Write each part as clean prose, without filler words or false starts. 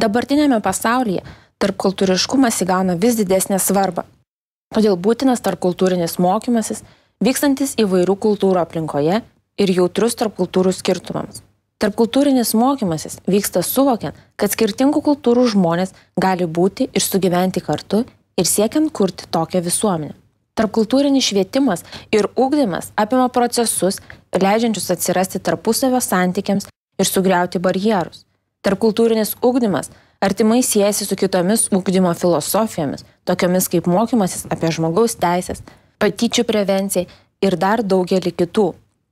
Dabartinėme pasaulyje tarpkultūriškumas įgauna vis didesnę svarbą. Todėl būtinas tarpkultūrinis mokymasis, vykstantis įvairių kultūrų aplinkoje ir jautrus tarpkultūrų skirtumams. Tarpkultūrinis mokymasis vyksta suvokiant, kad skirtingų kultūrų žmonės gali būti ir sugyventi kartu ir siekiant kurti tokią visuomenę. Tarpkultūrinis švietimas ir ugdymas apima procesus, leidžiančius atsirasti tarpusavio santykiams ir sugriauti barjerus. Tarpkultūrinis ugdymas artimai siejasi su kitomis ugdymo filosofijomis, tokiomis kaip mokymasis apie žmogaus teisės, patyčių prevencijai ir dar daugelį kitų.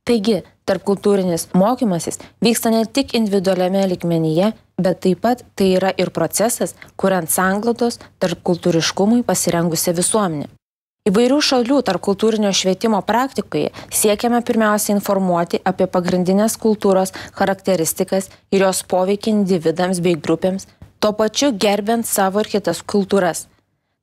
Taigi, tarpkultūrinis mokymasis vyksta ne tik individualiame lygmenyje, bet taip pat tai yra ir procesas, kuriant sanglaudos tarpkultūriškumui pasirengusią visuomenę. Įvairių šalių tarpkultūrinio švietimo praktikoje siekiame pirmiausia informuoti apie pagrindinės kultūros charakteristikas ir jos poveikį individams bei grupėms, tuo pačiu gerbiant savo ir kitas kultūras.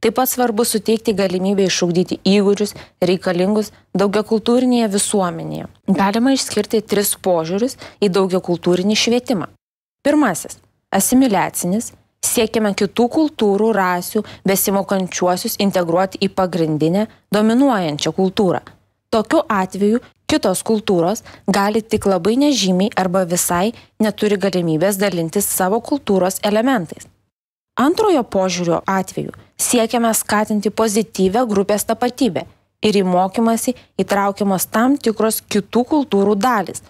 Taip pat svarbu suteikti galimybę išugdyti įgūdžius reikalingus daugiakultūrinėje visuomenėje. Galima išskirti 3 požiūrius į daugiakultūrinį švietimą. Pirmasis – asimiliacinis. Siekiame kitų kultūrų, rasių, besimokančiuosius integruoti į pagrindinę, dominuojančią kultūrą. Tokiu atveju kitos kultūros gali tik labai nežymiai arba visai neturi galimybės dalintis savo kultūros elementais. Antrojo požiūrio atveju siekiame skatinti pozityvią grupės tapatybę ir į mokymąsi įtraukiamos tam tikros kitų kultūrų dalys.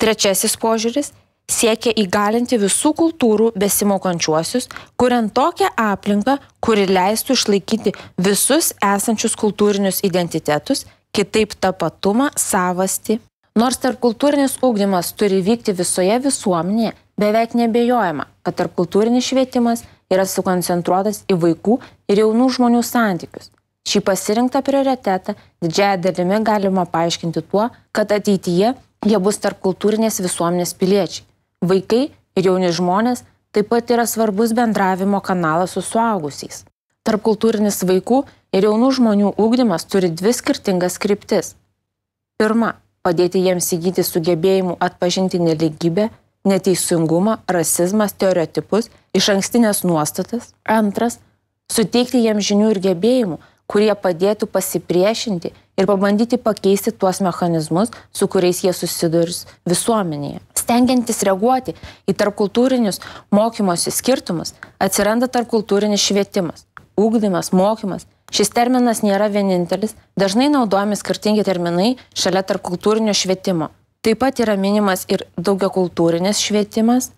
Trečiasis požiūris siekia įgalinti visų kultūrų besimokančiuosius, kuriant tokią aplinką, kuri leistų išlaikyti visus esančius kultūrinius identitetus, kitaip tapatumą, savastį. Nors tarpkultūrinis ugdymas turi vykti visoje visuomenėje, beveik nebejojama, kad tarpkultūrinis švietimas yra sukoncentruotas į vaikų ir jaunų žmonių santykius. Šį pasirinktą prioritetą didžiąja dalimi galima paaiškinti tuo, kad ateityje jie bus tarpkultūrinės visuomenės piliečiai. Vaikai ir jauni žmonės taip pat yra svarbus bendravimo kanalas su suaugusiais. Tarpkultūrinis vaikų ir jaunų žmonių ugdymas turi 2 skirtingas kryptis. Pirma, padėti jiems įgyti sugebėjimų atpažinti nelygybę, neteisingumą, rasizmą, stereotipus, išankstinės nuostatas. Antras, suteikti jiems žinių ir gebėjimų, kurie padėtų pasipriešinti ir pabandyti pakeisti tuos mechanizmus, su kuriais jie susidurs visuomenėje. Stengiantis reaguoti į tarpkultūrinius mokymosi skirtumus, atsiranda tarpkultūrinis švietimas, ugdymas, mokymas. Šis terminas nėra vienintelis, dažnai naudojami skirtingi terminai šalia tarpkultūrinio švietimo. Taip pat yra minimas ir daugiakultūrinis švietimas,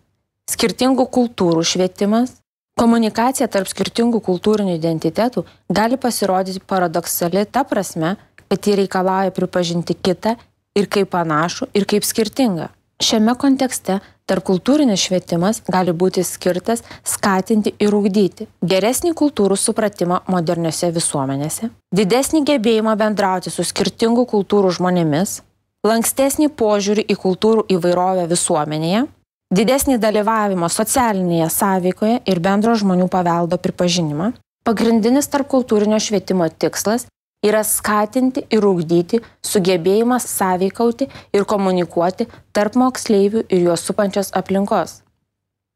skirtingų kultūrų švietimas. Komunikacija tarp skirtingų kultūrinių identitetų gali pasirodyti paradoksali ta prasme, kad ji reikalauja pripažinti kitą ir kaip panašų, ir kaip skirtingą. Šiame kontekste tarpkultūrinis švietimas gali būti skirtas skatinti ir ugdyti geresnį kultūrų supratimą moderniose visuomenėse, didesnį gebėjimą bendrauti su skirtingų kultūrų žmonėmis, lankstesnį požiūrį į kultūrų įvairovę visuomenėje, didesnį dalyvavimo socialinėje sąveikoje ir bendro žmonių paveldo pripažinimą. Pagrindinis tarpkultūrinio švietimo tikslas yra skatinti ir ugdyti sugebėjimą sąveikauti ir komunikuoti tarp moksleivių ir juos supančios aplinkos.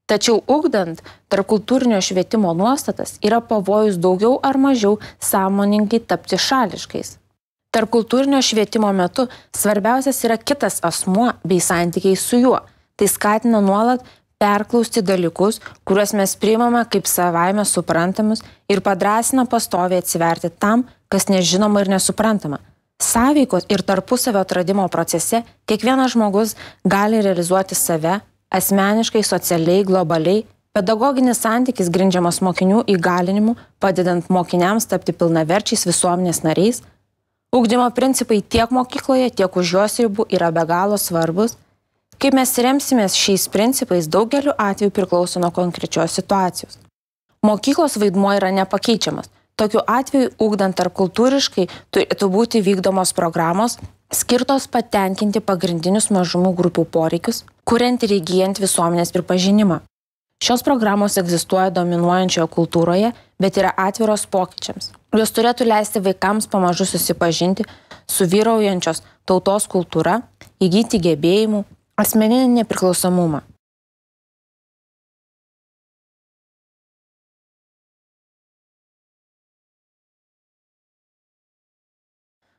Tačiau ugdant tarpkultūrinio švietimo nuostatas yra pavojus daugiau ar mažiau sąmoningai tapti šališkais. Tarpkultūrinio švietimo metu svarbiausias yra kitas asmuo bei santykiai su juo. Tai skatina nuolat perklausti dalykus, kuriuos mes priimame kaip savaime suprantamus ir padrąsina pastoviai atsiverti tam, kas nežinoma ir nesuprantama. Sąveikos ir tarpusavio atradimo procese kiekvienas žmogus gali realizuoti save asmeniškai, socialiai, globaliai. Pedagoginis santykis grindžiamas mokinių įgalinimu, padedant mokiniams tapti pilnaverčiais visuomenės nariais. Ugdymo principai tiek mokykloje, tiek už jos ribų yra be galo svarbus. Kaip mes remsimės šiais principais, daugeliu atveju priklauso nuo konkrečios situacijos. Mokyklos vaidmuo yra nepakeičiamas. Tokiu atveju, ugdant tarpkultūriškai, turėtų būti vykdomos programos, skirtos patenkinti pagrindinius mažumų grupių poreikius, kuriant ir įgyjant visuomenės pripažinimą. Šios programos egzistuoja dominuojančioje kultūroje, bet yra atviros pokyčiams. Jos turėtų leisti vaikams pamažu susipažinti su vyraujančios tautos kultūra, įgyti gebėjimų, asmeninį nepriklausomumą.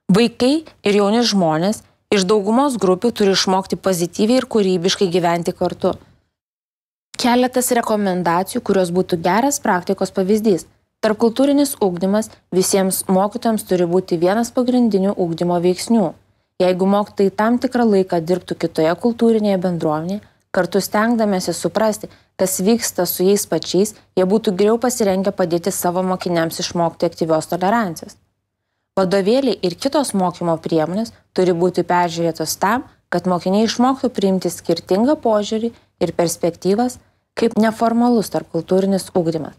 Vaikai ir jauni žmonės iš daugumos grupių turi išmokti pozityviai ir kūrybiškai gyventi kartu. Keletas rekomendacijų, kurios būtų geras praktikos pavyzdys. Tarpkultūrinis ugdymas visiems mokytojams turi būti vienas pagrindinių ugdymo veiksnių. Jeigu mokytojai tam tikrą laiką dirbtų kitoje kultūrinėje bendruomenėje, kartu stengdamiesi suprasti, kas vyksta su jais pačiais, jie būtų geriau pasirengę padėti savo mokiniams išmokti aktyvios tolerancijos. Vadovėliai ir kitos mokymo priemonės turi būti peržiūrėtos tam, kad mokiniai išmoktų priimti skirtingą požiūrį ir perspektyvas kaip neformalus tarpkultūrinis ugdymas.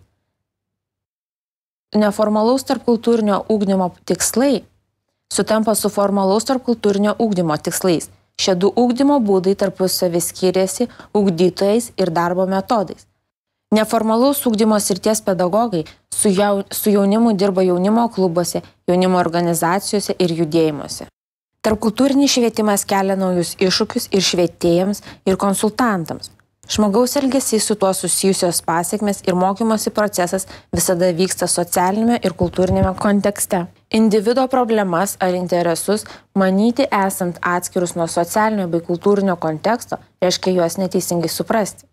Neformalaus tarpkultūrinio ugdymo tikslai sutampa su formalaus tarpkultūrinio ugdymo tikslais. Šie du ugdymo būdai tarpusavy skiriasi ugdytojais ir darbo metodais. Neformalaus ugdymo srities pedagogai su jaunimu dirba jaunimo klubuose, jaunimo organizacijose ir judėjimuose. Tarpkultūrinis švietimas kelia naujus iššūkius ir švietėjams, ir konsultantams. Žmogaus elgesys su tuo susijusios pasekmės ir mokymosi procesas visada vyksta socialinėme ir kultūrinėme kontekste. Individo problemas ar interesus manyti esant atskirus nuo socialinio bei kultūrinio konteksto reiškia juos neteisingai suprasti.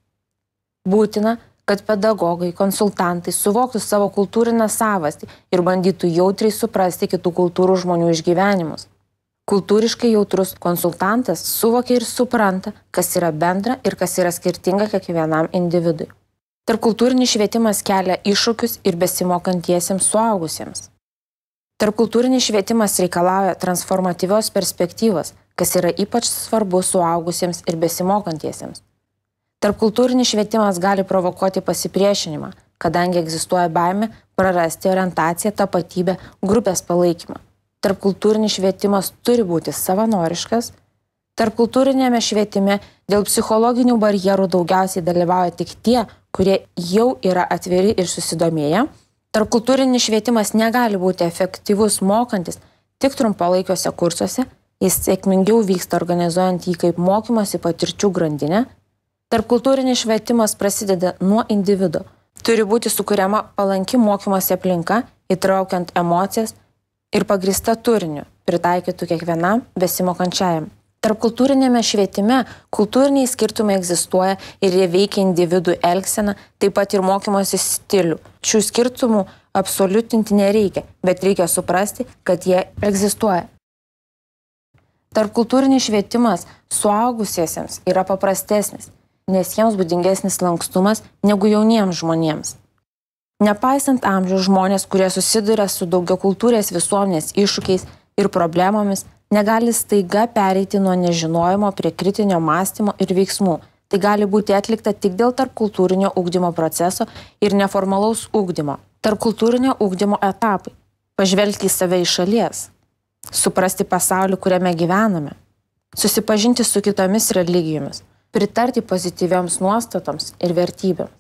Būtina, kad pedagogai, konsultantai suvoktų savo kultūrinę savastį ir bandytų jautriai suprasti kitų kultūrų žmonių išgyvenimus. Kultūriškai jautrus konsultantas suvokia ir supranta, kas yra bendra ir kas yra skirtinga kiekvienam individui. Tarpkultūrinis švietimas kelia iššūkius ir besimokantiesiems suaugusiems. Tarpkultūrinis švietimas reikalauja transformatyvios perspektyvos, kas yra ypač svarbu suaugusiems ir besimokantiesiems. Tarpkultūrinis švietimas gali provokuoti pasipriešinimą, kadangi egzistuoja baimė prarasti orientaciją, tapatybę, grupės palaikymą. Tarpkultūrinis švietimas turi būti savanoriškas. Tarpkultūrinėme švietime dėl psichologinių barjerų daugiausiai dalyvauja tik tie, kurie jau yra atviri ir susidomėję. Tarpkultūrinis švietimas negali būti efektyvus mokantis tik trumpalaikiuose kursuose, jis sėkmingiau vyksta organizuojant jį kaip mokymosi patirčių grandinę. Tarpkultūrinis švietimas prasideda nuo individo. Turi būti sukuriama palanki mokymosi aplinka, įtraukiant emocijas ir pagrįsta turiniu, pritaikytų kiekvienam besimokančiajam. Tarpkultūrinėme švietime kultūriniai skirtumai egzistuoja ir jie veikia individų elgseną, taip pat ir mokymosi stilių. Šių skirtumų absoliutinti nereikia, bet reikia suprasti, kad jie egzistuoja. Tarpkultūrinis švietimas suaugusiesiems yra paprastesnis, nes jiems būdingesnis lankstumas negu jauniems žmonėms. Nepaisant amžiaus, žmonės, kurie susiduria su daugiakultūrės visuomenės iššūkiais ir problemomis, negali staiga pereiti nuo nežinojimo prie kritinio mąstymo ir veiksmų. Tai gali būti atlikta tik dėl tarpkultūrinio ugdymo proceso ir neformalaus ugdymo. Tarpkultūrinio ugdymo etapai. Pažvelgti į save iš šalies. Suprasti pasaulį, kuriame gyvename. Susipažinti su kitomis religijomis. Pritarti pozityvioms nuostatoms ir vertybėms.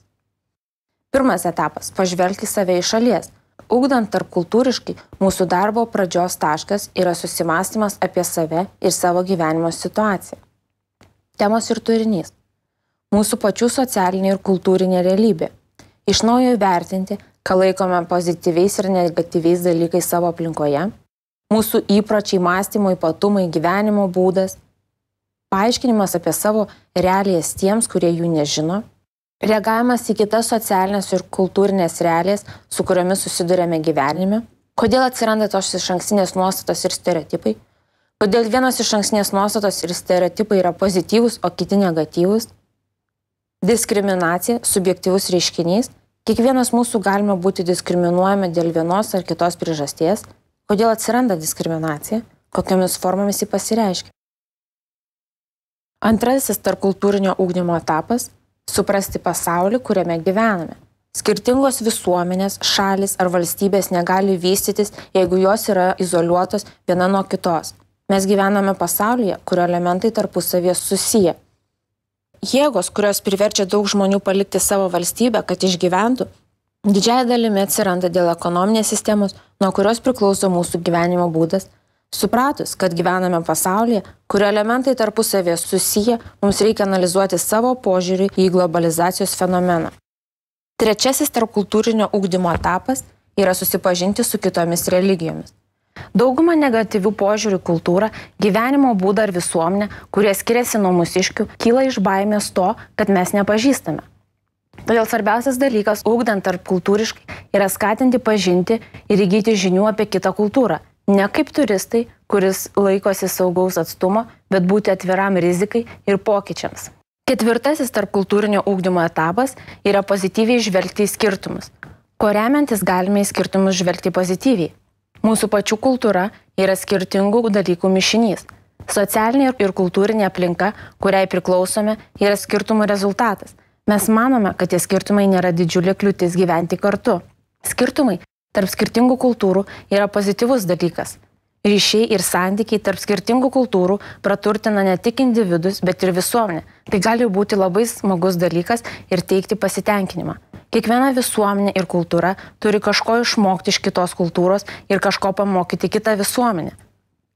Pirmas etapas – pažvelgti save iš šalies. Ugdant tarpkultūriškai, mūsų darbo pradžios taškas yra susimąstymas apie save ir savo gyvenimo situaciją. Temos ir turinys. Mūsų pačių socialinė ir kultūrinė realybė. Iš naujo įvertinti, ką laikome pozityviais ir negatyviais dalykais savo aplinkoje. Mūsų įpročiai, mąstymo ypatumai, gyvenimo būdas. Paaiškinimas apie savo realijas tiems, kurie jų nežino. Reagavimas į kitas socialinės ir kultūrinės realijas, su kuriomis susidurėme gyvenime. Kodėl atsiranda tos išankstinės nuostatos ir stereotipai? Kodėl vienos išankstinės nuostatos ir stereotipai yra pozityvūs, o kiti negatyvūs? Diskriminacija, subjektyvus reiškinys. Kiekvienas mūsų galime būti diskriminuojami dėl vienos ar kitos priežasties. Kodėl atsiranda diskriminacija? Kokiamis formomis ji pasireiškia? Antrasis tarpkultūrinio ugdymo etapas – suprasti pasaulį, kuriame gyvename. Skirtingos visuomenės, šalis ar valstybės negali vystytis, jeigu jos yra izoliuotos viena nuo kitos. Mes gyvename pasaulyje, kurio elementai tarpusavyje susiję. Jėgos, kurios priverčia daug žmonių palikti savo valstybę, kad išgyventų, didžiąja dalimi atsiranda dėl ekonominės sistemos, nuo kurios priklauso mūsų gyvenimo būdas. Supratus, kad gyvename pasaulyje, kurio elementai tarpusavėje susiję, mums reikia analizuoti savo požiūrį į globalizacijos fenomeną. Trečiasis tarpkultūrinio ugdymo etapas yra susipažinti su kitomis religijomis. Dauguma negatyvių požiūrių kultūrą, gyvenimo būdą ar visuomenę, kurie skiriasi nuo mūsiškių, kyla iš baimės to, kad mes nepažįstame. Todėl svarbiausias dalykas, ugdant tarp kultūriškai, yra skatinti pažinti ir įgyti žinių apie kitą kultūrą. Ne kaip turistai, kuris laikosi saugaus atstumo, bet būti atviram rizikai ir pokyčiams. Ketvirtasis tarp kultūrinio ugdymo etapas yra pozityviai žvelgti į skirtumus. Ko remiantis galime į skirtumus žvelgti pozityviai. Mūsų pačių kultūra yra skirtingų dalykų mišinys. Socialinė ir kultūrinė aplinka, kuriai priklausome, yra skirtumų rezultatas. Mes manome, kad tie skirtumai nėra didžiulė kliūtis gyventi kartu. Skirtumai tarp skirtingų kultūrų yra pozityvus dalykas. Ryšiai ir santykiai tarp skirtingų kultūrų praturtina ne tik individus, bet ir visuomenę. Tai gali būti labai smagus dalykas ir teikti pasitenkinimą. Kiekviena visuomenė ir kultūra turi kažko išmokti iš kitos kultūros ir kažko pamokyti kitą visuomenę.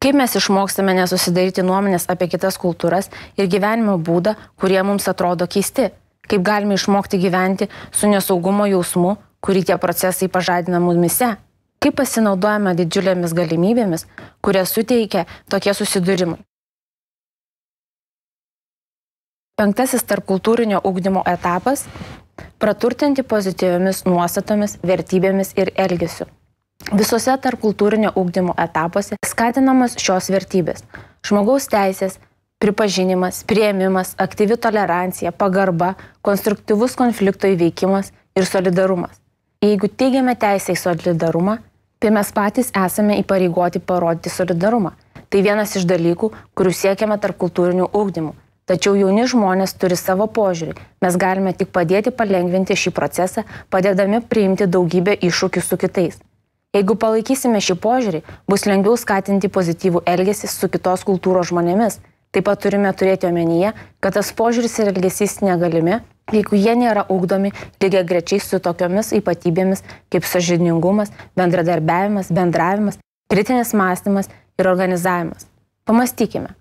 Kaip mes išmokstame nesusidaryti nuomonės apie kitas kultūras ir gyvenimo būdą, kurie mums atrodo keisti? Kaip galime išmokti gyventi su nesaugumo jausmu, kurį tie procesai pažadina mumyse? Kaip pasinaudojame didžiulėmis galimybėmis, kurias suteikia tokie susidūrimai? Penktasis tarpkultūrinio ugdymo etapas – praturtinti pozityviomis nuostatomis, vertybėmis ir elgesiu. Visose tarpkultūrinio ugdymo etapuose skatinamas šios vertybės – žmogaus teisės, pripažinimas, priėmimas, aktyvi tolerancija, pagarba, konstruktyvus konflikto įveikimas ir solidarumas. Jeigu teigiame teisę į solidarumą, tai mes patys esame įpareigoti parodyti solidarumą. Tai vienas iš dalykų, kurių siekiame tarp kultūrinių ugdymų. Tačiau jauni žmonės turi savo požiūrį. Mes galime tik padėti palengvinti šį procesą, padėdami priimti daugybę iššūkių su kitais. Jeigu palaikysime šį požiūrį, bus lengviau skatinti pozityvų elgesį su kitos kultūros žmonėmis. Taip pat turime turėti omenyje, kad tas požiūris ir elgesys negalimi, jeigu jie nėra ugdomi lygiagrečiai su tokiomis ypatybėmis kaip sąžiningumas, bendradarbiavimas, bendravimas, kritinis mąstymas ir organizavimas. Pamastykime.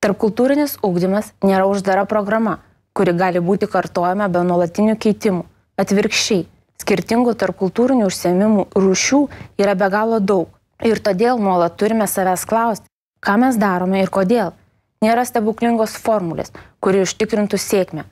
Tarpkultūrinis ugdymas nėra uždara programa, kuri gali būti kartojama be nuolatinių keitimų. Atvirkščiai, skirtingų tarpkultūrinių užsiėmimų rūšių yra be galo daug. Ir todėl nuolat turime savęs klausti, ką mes darome ir kodėl. Nėra stebuklingos formulės, kuri užtikrintų sėkmę.